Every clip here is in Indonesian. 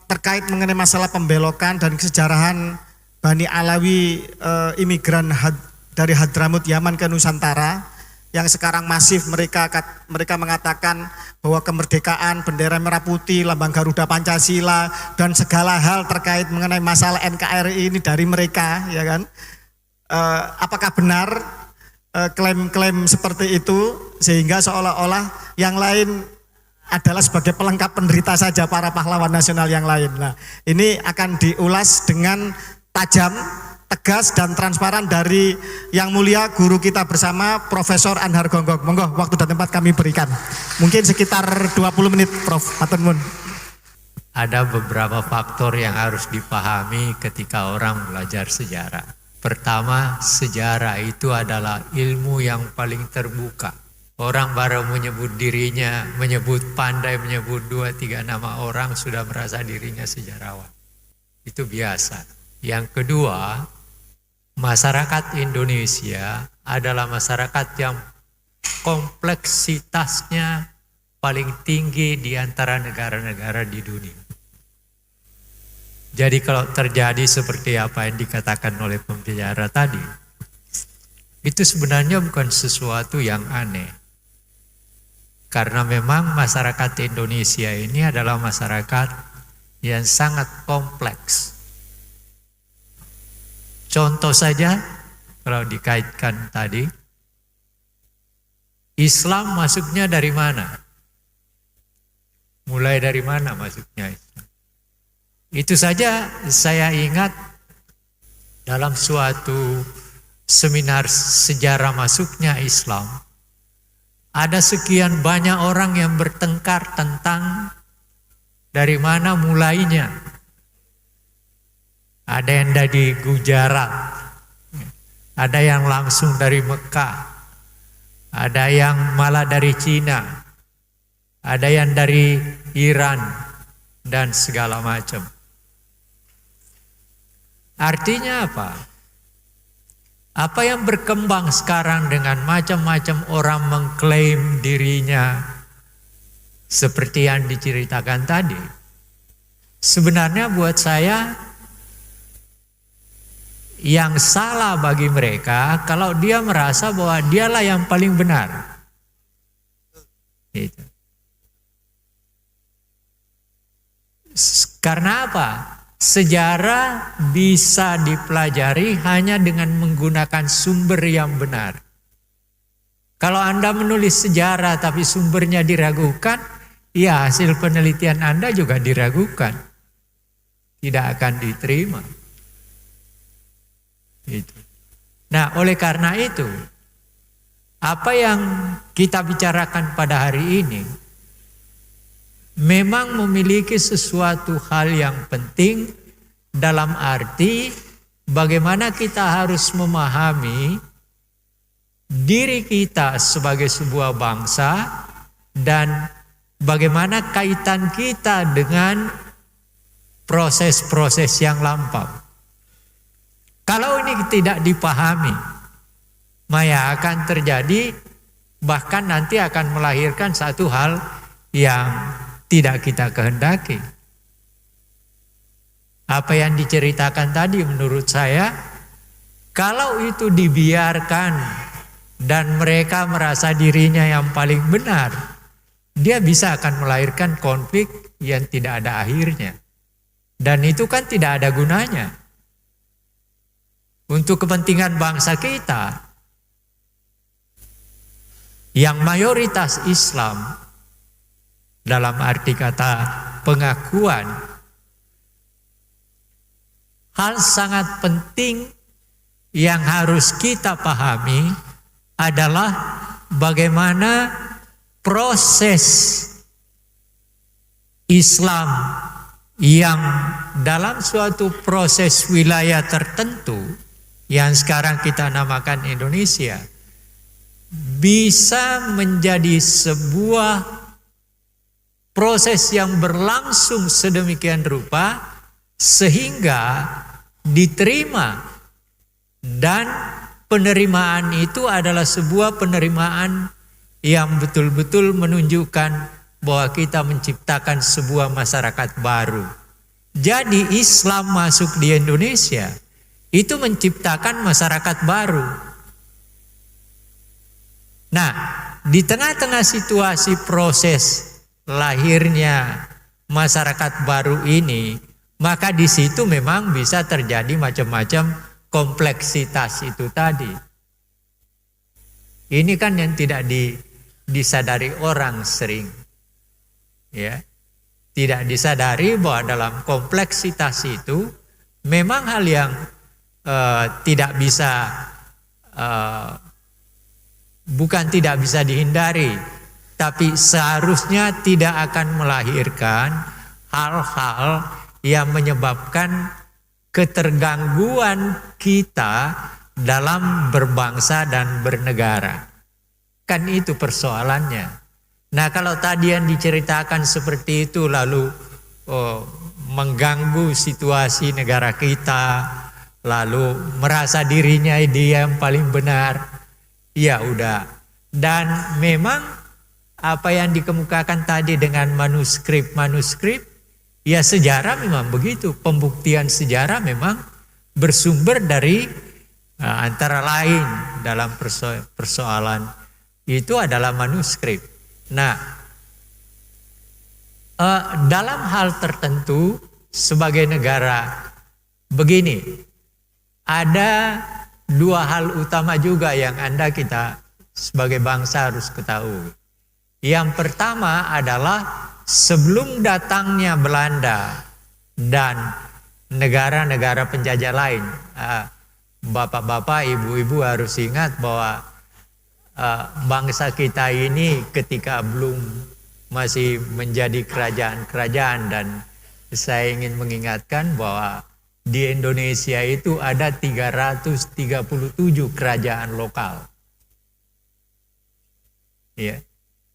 terkait mengenai masalah pembelokan dan kesejarahan Bani Alawi imigran dari Hadramut Yaman ke Nusantara yang sekarang masif. Mereka mengatakan bahwa kemerdekaan, bendera merah putih, lambang Garuda Pancasila dan segala hal terkait mengenai masalah NKRI ini dari mereka, ya kan? Apakah benar klaim-klaim seperti itu sehingga seolah-olah yang lain adalah sebagai pelengkap penderita saja para pahlawan nasional yang lain? Nah, ini akan diulas dengan tajam, tegas dan transparan dari yang mulia guru kita bersama Profesor Anhar Gonggong. Monggo, waktu dan tempat kami berikan. Mungkin sekitar 20 menit, Prof. Matur nuwun. Ada beberapa faktor yang harus dipahami ketika orang belajar sejarah. Pertama, sejarah itu adalah ilmu yang paling terbuka. Orang baru menyebut dirinya, menyebut pandai, menyebut 2-3 nama orang, sudah merasa dirinya sejarawan. Itu biasa. Yang kedua, masyarakat Indonesia adalah masyarakat yang kompleksitasnya paling tinggi di antara negara-negara di dunia. Jadi kalau terjadi seperti apa yang dikatakan oleh pembicara tadi, itu sebenarnya bukan sesuatu yang aneh. Karena memang masyarakat Indonesia ini adalah masyarakat yang sangat kompleks. Contoh saja, kalau dikaitkan tadi, Islam masuknya dari mana? Mulai dari mana masuknya Islam? Itu saja saya ingat dalam suatu seminar sejarah masuknya Islam, ada sekian banyak orang yang bertengkar tentang dari mana mulainya. Ada yang dari Gujarat, ada yang langsung dari Mekah, ada yang malah dari Cina, ada yang dari Iran, dan segala macam. Artinya apa? Apa yang berkembang sekarang dengan macam-macam orang mengklaim dirinya seperti yang diceritakan tadi, sebenarnya buat saya yang salah bagi mereka kalau dia merasa bahwa dialah yang paling benar. Gitu. Karena apa? Sejarah bisa dipelajari hanya dengan menggunakan sumber yang benar. Kalau Anda menulis sejarah tapi sumbernya diragukan, ya hasil penelitian Anda juga diragukan. Tidak akan diterima. Itu. Nah, oleh karena itu, apa yang kita bicarakan pada hari ini memang memiliki sesuatu hal yang penting dalam arti bagaimana kita harus memahami diri kita sebagai sebuah bangsa dan bagaimana kaitan kita dengan proses-proses yang lampau. Kalau ini tidak dipahami, maka akan terjadi, bahkan nanti akan melahirkan satu hal yang tidak kita kehendaki. Apa yang diceritakan tadi menurut saya, kalau itu dibiarkan dan mereka merasa dirinya yang paling benar, dia bisa akan melahirkan konflik yang tidak ada akhirnya. Dan itu kan tidak ada gunanya. Untuk kepentingan bangsa kita yang mayoritas Islam dalam arti kata pengakuan, hal sangat penting yang harus kita pahami adalah bagaimana proses Islam yang dalam suatu proses wilayah tertentu yang sekarang kita namakan Indonesia bisa menjadi sebuah proses yang berlangsung sedemikian rupa sehingga diterima, dan penerimaan itu adalah sebuah penerimaan yang betul-betul menunjukkan bahwa kita menciptakan sebuah masyarakat baru Jadi Islam masuk di Indonesia itu menciptakan masyarakat baru. Nah, di tengah-tengah situasi proses lahirnya masyarakat baru ini, maka di situ memang bisa terjadi macam-macam kompleksitas itu tadi. Ini kan yang tidak disadari orang sering, ya, tidak disadari bahwa dalam kompleksitas itu memang hal yang tidak bisa, bukan tidak bisa dihindari, tapi seharusnya tidak akan melahirkan hal-hal yang menyebabkan ketergangguan kita dalam berbangsa dan bernegara. Kan itu persoalannya. Nah, kalau tadi yang diceritakan seperti itu lalu mengganggu situasi negara kita, lalu merasa dirinya dia yang paling benar, ya udah. Dan memang apa yang dikemukakan tadi dengan manuskrip, ya sejarah memang begitu. Pembuktian sejarah memang bersumber dari antara lain dalam persoalan itu adalah manuskrip. Nah, dalam hal tertentu sebagai negara begini, ada dua hal utama juga yang kita sebagai bangsa harus ketahui. Yang pertama adalah sebelum datangnya Belanda dan negara-negara penjajah lain, bapak-bapak, ibu-ibu harus ingat bahwa bangsa kita ini ketika belum masih menjadi kerajaan-kerajaan, dan saya ingin mengingatkan bahwa di Indonesia itu ada 337 kerajaan lokal. Ya,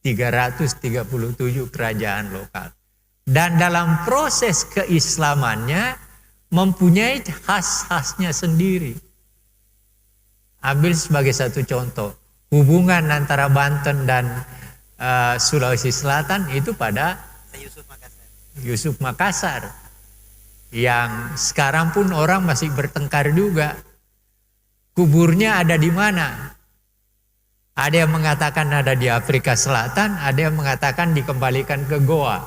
337 kerajaan lokal. Dan dalam proses keislamannya mempunyai khas-khasnya sendiri. Ambil sebagai satu contoh, hubungan antara Banten dan Sulawesi Selatan itu pada Yusuf Makassar, yang sekarang pun orang masih bertengkar juga. Kuburnya ada di mana? Ada yang mengatakan ada di Afrika Selatan, ada yang mengatakan dikembalikan ke Goa.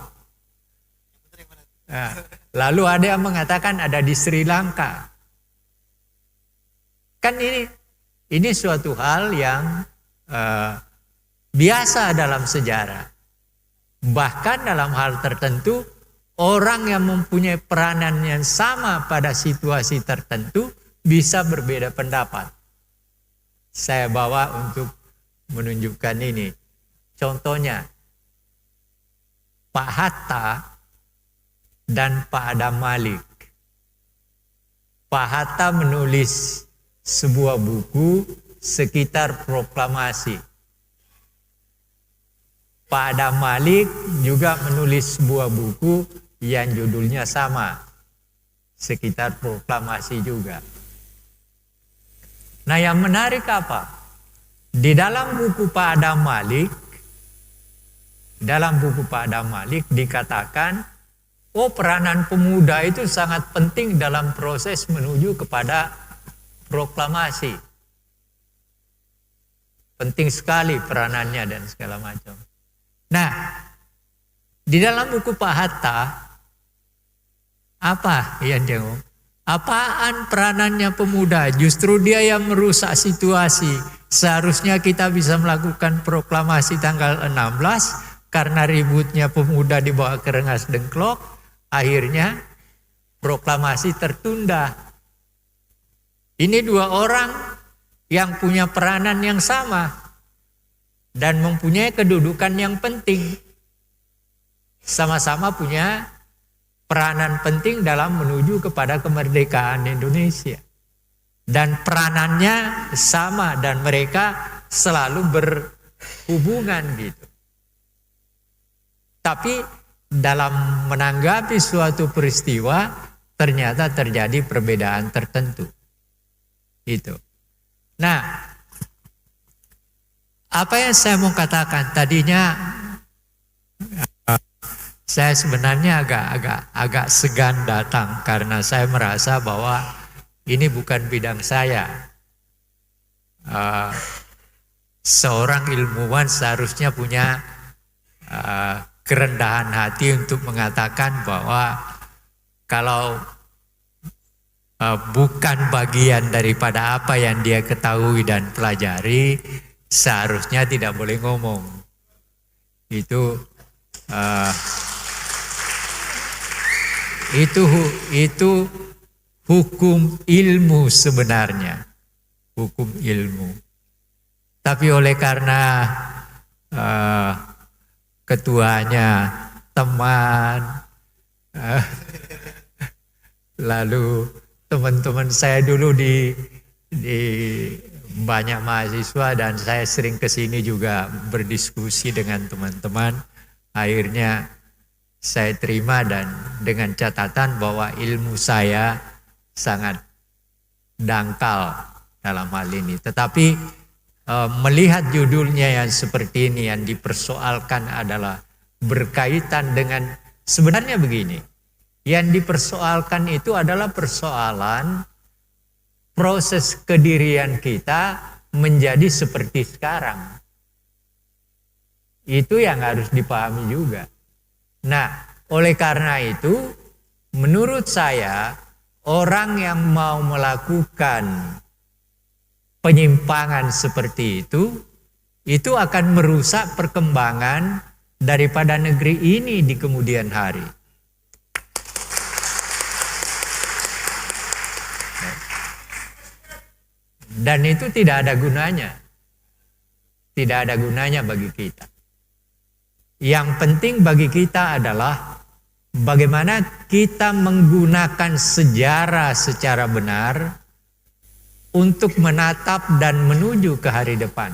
Lalu ada yang mengatakan ada di Sri Lanka. Kan ini suatu hal yang biasa dalam sejarah. Bahkan dalam hal tertentu, orang yang mempunyai peranan yang sama pada situasi tertentu bisa berbeda pendapat. Saya bawa untuk menunjukkan ini. Contohnya, Pak Hatta dan Pak Adam Malik. Pak Hatta menulis sebuah buku sekitar proklamasi. Pak Adam Malik juga menulis sebuah buku yang judulnya sama, sekitar proklamasi juga. Nah, yang menarik apa? Di dalam buku Pak Adam Malik, dikatakan, peranan pemuda itu sangat penting dalam proses menuju kepada proklamasi. Penting sekali peranannya dan segala macam. Nah, di dalam buku Pak Hatta, apa yang dia ngomong? Apaan peranannya pemuda? Justru dia yang merusak situasi. Seharusnya kita bisa melakukan proklamasi tanggal 16, karena ributnya pemuda dibawa ke Rengas Dengklok, akhirnya proklamasi tertunda. Ini dua orang yang punya peranan yang sama dan mempunyai kedudukan yang penting. Sama-sama punya peranan penting dalam menuju kepada kemerdekaan Indonesia. Dan peranannya sama dan mereka selalu berhubungan gitu. Tapi dalam menanggapi suatu peristiwa ternyata terjadi perbedaan tertentu. Itu. Nah, apa yang saya mau katakan tadinya, Saya sebenarnya agak segan datang karena saya merasa bahwa ini bukan bidang saya. Seorang ilmuwan seharusnya punya kerendahan hati untuk mengatakan bahwa kalau bukan bagian daripada apa yang dia ketahui dan pelajari, seharusnya tidak boleh ngomong. Itu hukum ilmu sebenarnya, hukum ilmu. Tapi oleh karena ketuanya teman, lalu teman-teman saya dulu di banyak mahasiswa dan saya sering kesini juga berdiskusi dengan teman-teman. Akhirnya saya terima dan dengan catatan bahwa ilmu saya sangat dangkal dalam hal ini. Tetapi melihat judulnya yang seperti ini yang dipersoalkan adalah berkaitan dengan sebenarnya begini. Yang dipersoalkan itu adalah persoalan proses kedirian kita menjadi seperti sekarang. Itu yang harus dipahami juga. Nah, oleh karena itu, menurut saya, orang yang mau melakukan penyimpangan seperti itu akan merusak perkembangan daripada negeri ini di kemudian hari. Dan itu tidak ada gunanya. Tidak ada gunanya bagi kita. Yang penting bagi kita adalah bagaimana kita menggunakan sejarah secara benar untuk menatap dan menuju ke hari depan.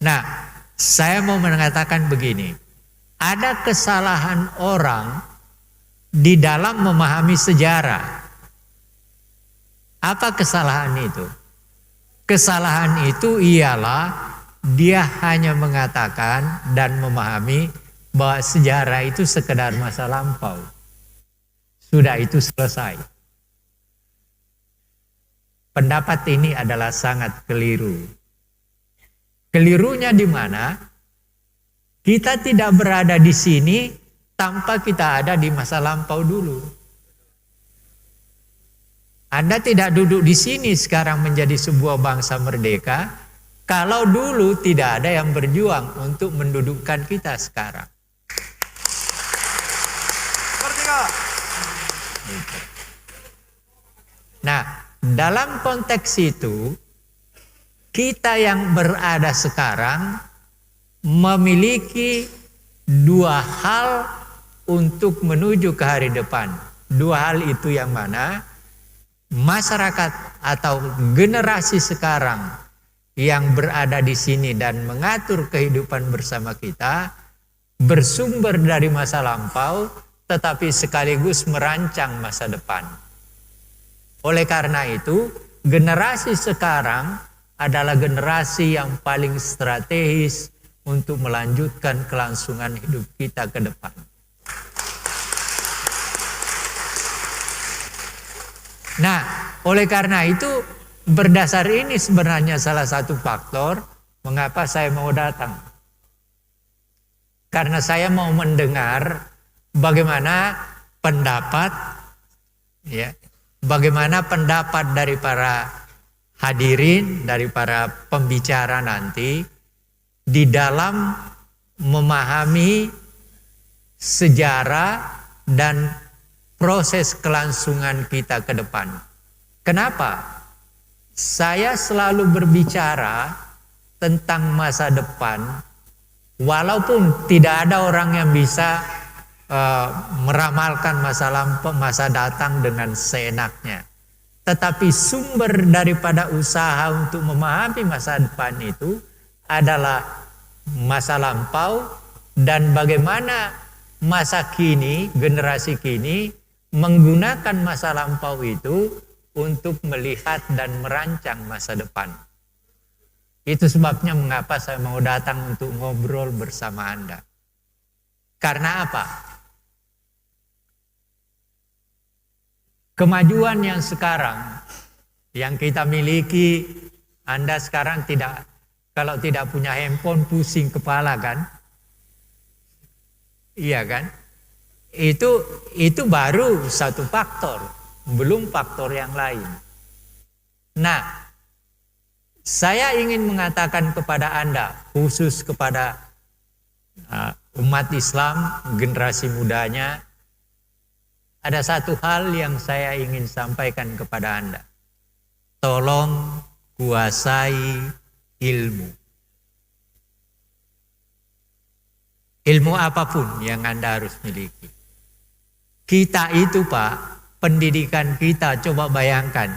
Nah, saya mau mengatakan begini. Ada kesalahan orang di dalam memahami sejarah. Apa kesalahan itu? Kesalahan itu ialah dia hanya mengatakan dan memahami bahwa sejarah itu sekedar masa lampau. Sudah itu selesai. Pendapat ini adalah sangat keliru. Kelirunya di mana? Kita tidak berada di sini tanpa kita ada di masa lampau dulu. Anda tidak duduk di sini sekarang menjadi sebuah bangsa merdeka kalau dulu tidak ada yang berjuang untuk mendudukkan kita sekarang. Nah, dalam konteks itu, kita yang berada sekarang memiliki dua hal untuk menuju ke hari depan. Dua hal itu yang mana? Masyarakat atau generasi sekarang yang berada di sini dan mengatur kehidupan bersama kita bersumber dari masa lampau tetapi sekaligus merancang masa depan. Oleh karena itu, generasi sekarang adalah generasi yang paling strategis untuk melanjutkan kelangsungan hidup kita ke depan. Nah, oleh karena itu berdasar ini sebenarnya salah satu faktor mengapa saya mau datang. Karena saya mau mendengar bagaimana pendapat dari para hadirin, dari para pembicara nanti di dalam memahami sejarah dan proses kelangsungan kita ke depan. Kenapa? Saya selalu berbicara tentang masa depan, walaupun tidak ada orang yang bisa meramalkan masa datang dengan seenaknya. Tetapi sumber daripada usaha untuk memahami masa depan itu adalah masa lampau dan bagaimana masa kini, generasi kini menggunakan masa lampau itu untuk melihat dan merancang masa depan. Itu sebabnya mengapa saya mau datang untuk ngobrol bersama Anda. Karena apa? kemajuan yang sekarang yang kita miliki, Anda sekarang kalau tidak punya handphone pusing kepala kan? Iya kan? Itu baru satu faktor, belum faktor yang lain. Nah, saya ingin mengatakan kepada Anda, khusus kepada umat Islam, generasi mudanya, ada satu hal yang saya ingin sampaikan kepada Anda. Tolong kuasai ilmu. Ilmu apapun yang Anda harus miliki. Kita itu Pak, pendidikan kita, coba bayangkan.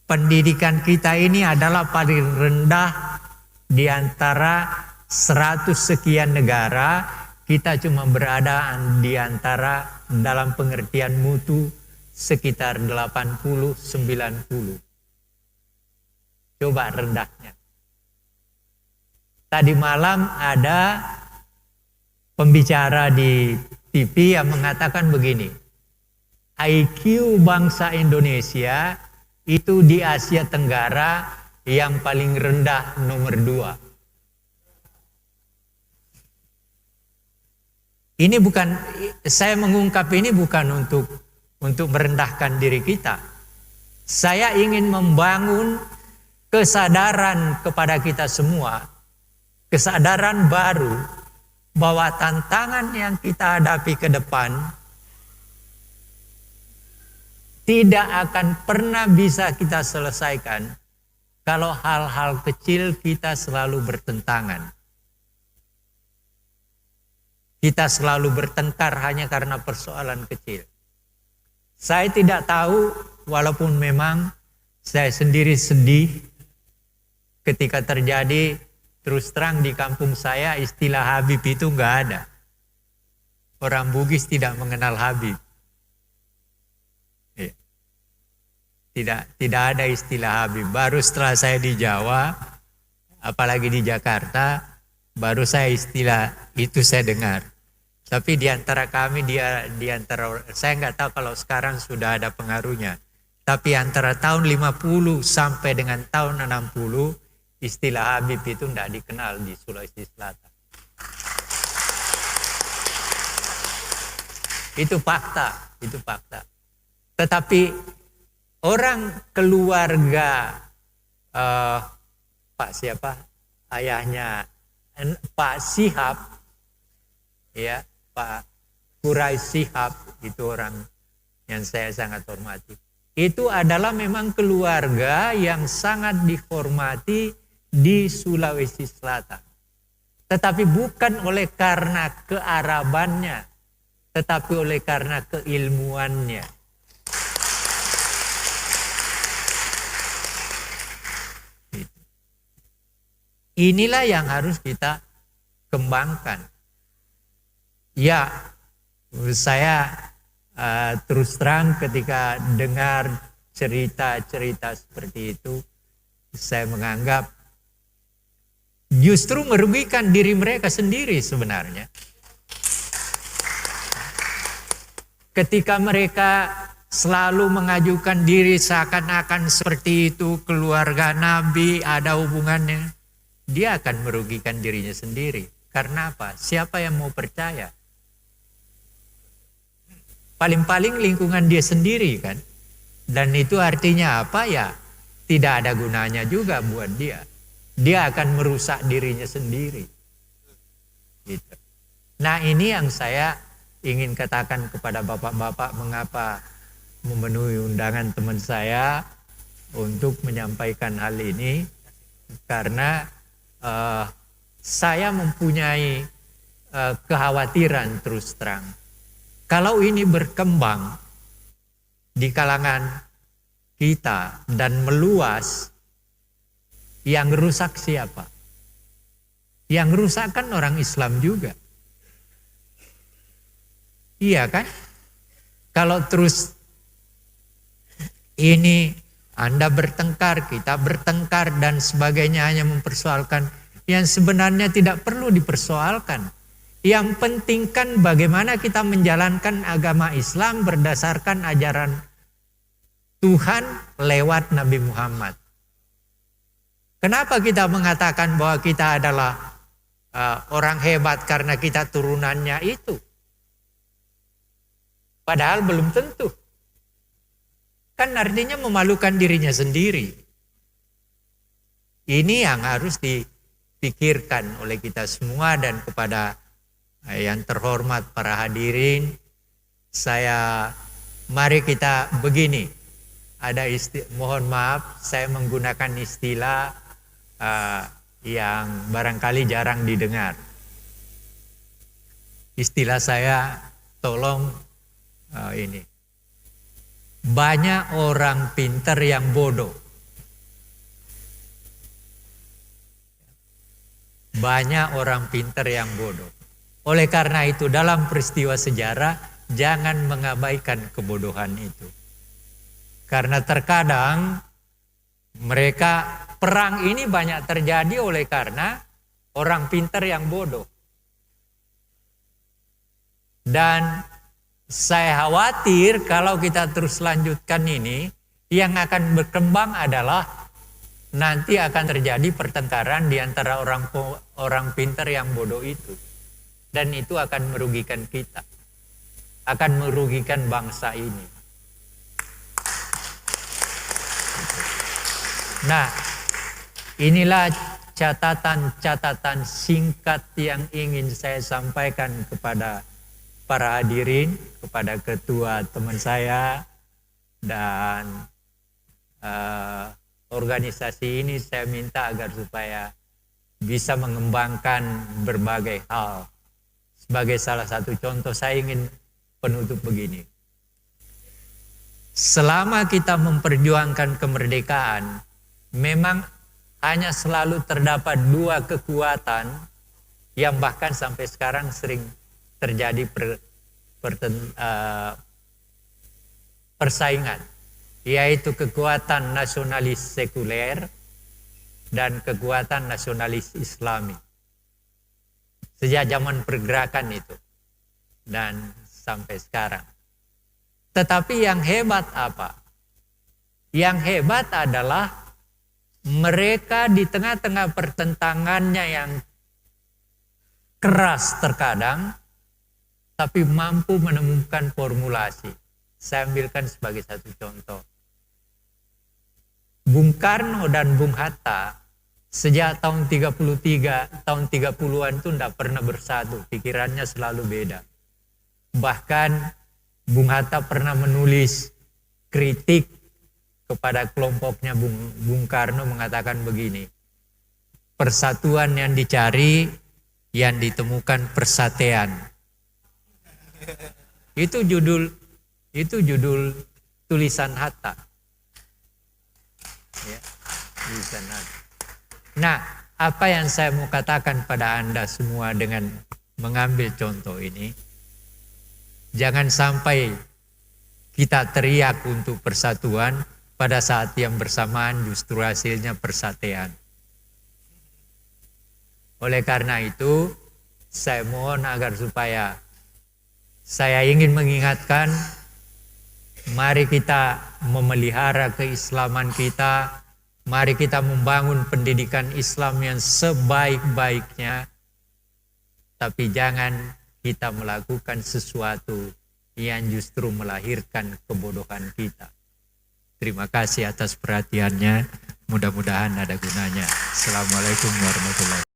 Pendidikan kita ini adalah paling rendah di antara 100 sekian negara. Kita cuma berada di antara dalam pengertian mutu sekitar 80-90. Coba rendahnya. Tadi malam ada pembicara di TV yang mengatakan begini, IQ bangsa Indonesia itu di Asia Tenggara yang paling rendah nomor 2. Ini bukan, saya mengungkap ini bukan untuk merendahkan diri kita. Saya ingin membangun kesadaran kepada kita semua, kesadaran baru bahwa tantangan yang kita hadapi ke depan tidak akan pernah bisa kita selesaikan kalau hal-hal kecil kita selalu bertentangan. Kita selalu bertengkar hanya karena persoalan kecil. Saya tidak tahu, walaupun memang saya sendiri sedih ketika terjadi, terus terang di kampung saya istilah Habib itu nggak ada. Orang Bugis tidak mengenal Habib. Tidak ada istilah Habib. Baru setelah saya di Jawa, apalagi di Jakarta, baru saya istilah itu saya dengar. Tapi di antara kami, saya nggak tahu kalau sekarang sudah ada pengaruhnya. Tapi antara tahun 50 sampai dengan tahun 60, istilah Habib itu tidak dikenal di Sulawesi Selatan. Itu fakta. Tetapi orang keluarga Pak siapa? Ayahnya Pak Shihab, ya, Pak Quraish Shihab, itu orang yang saya sangat hormati. Itu adalah memang keluarga yang sangat dihormati di Sulawesi Selatan. Tetapi bukan oleh karena kearabannya, tetapi oleh karena keilmuannya. Inilah yang harus kita kembangkan. Ya, saya terus terang ketika dengar cerita-cerita seperti itu, saya menganggap justru merugikan diri mereka sendiri sebenarnya. Ketika mereka selalu mengajukan diri seakan-akan seperti itu, keluarga Nabi ada hubungannya, dia akan merugikan dirinya sendiri. Karena apa? Siapa yang mau percaya? Paling-paling lingkungan dia sendiri kan. Dan itu artinya apa ya? Tidak ada gunanya juga buat dia. Dia akan merusak dirinya sendiri. Gitu. Nah, ini yang saya ingin katakan kepada bapak-bapak, mengapa memenuhi undangan teman saya untuk menyampaikan hal ini. Karena saya mempunyai kekhawatiran terus terang. Kalau ini berkembang di kalangan kita dan meluas, yang rusak siapa? Yang rusak kan orang Islam juga. Iya kan? Kalau terus ini Anda bertengkar, kita bertengkar dan sebagainya hanya mempersoalkan yang sebenarnya tidak perlu dipersoalkan. Yang penting kan bagaimana kita menjalankan agama Islam berdasarkan ajaran Tuhan lewat Nabi Muhammad. Kenapa kita mengatakan bahwa kita adalah orang hebat karena kita turunannya itu? Padahal belum tentu. Kan artinya memalukan dirinya sendiri. Ini yang harus dipikirkan oleh kita semua dan kepada yang terhormat para hadirin, mari kita begini. Mohon maaf, saya menggunakan istilah yang barangkali jarang didengar. Istilah saya, tolong ini. Banyak orang pintar yang bodoh. Banyak orang pintar yang bodoh. Oleh karena itu dalam peristiwa sejarah jangan mengabaikan kebodohan itu. Karena terkadang perang ini banyak terjadi oleh karena orang pintar yang bodoh. Dan saya khawatir kalau kita terus lanjutkan ini, yang akan berkembang adalah nanti akan terjadi pertengkaran di antara orang pintar yang bodoh itu. Dan itu akan merugikan kita. Akan merugikan bangsa ini. Nah, inilah catatan-catatan singkat yang ingin saya sampaikan kepada para hadirin, kepada ketua teman saya, dan organisasi ini saya minta agar supaya bisa mengembangkan berbagai hal. Sebagai salah satu contoh, saya ingin penutup begini. Selama kita memperjuangkan kemerdekaan, memang hanya selalu terdapat dua kekuatan yang bahkan sampai sekarang sering terjadi persaingan, yaitu kekuatan nasionalis sekuler dan kekuatan nasionalis Islami. Sejak zaman pergerakan itu dan sampai sekarang. Tetapi yang hebat apa? Yang hebat adalah mereka di tengah-tengah pertentangannya yang keras terkadang, tapi mampu menemukan formulasi. Saya ambilkan sebagai satu contoh. Bung Karno dan Bung Hatta sejak tahun 33, tahun 30-an itu tidak pernah bersatu. Pikirannya selalu beda. Bahkan Bung Hatta pernah menulis kritik kepada kelompoknya Bung Karno mengatakan begini. Persatuan yang dicari, yang ditemukan persatean. Itu judul tulisan Hatta. Ya, tulisan Hatta. Nah, apa yang saya mau katakan pada Anda semua dengan mengambil contoh ini, jangan sampai kita teriak untuk persatuan pada saat yang bersamaan justru hasilnya persatean. Oleh karena itu, saya mohon agar supaya saya ingin mengingatkan, mari kita memelihara keislaman kita. Mari kita membangun pendidikan Islam yang sebaik-baiknya, tapi jangan kita melakukan sesuatu yang justru melahirkan kebodohan kita. Terima kasih atas perhatiannya, mudah-mudahan ada gunanya. Assalamualaikum warahmatullahi wabarakatuh.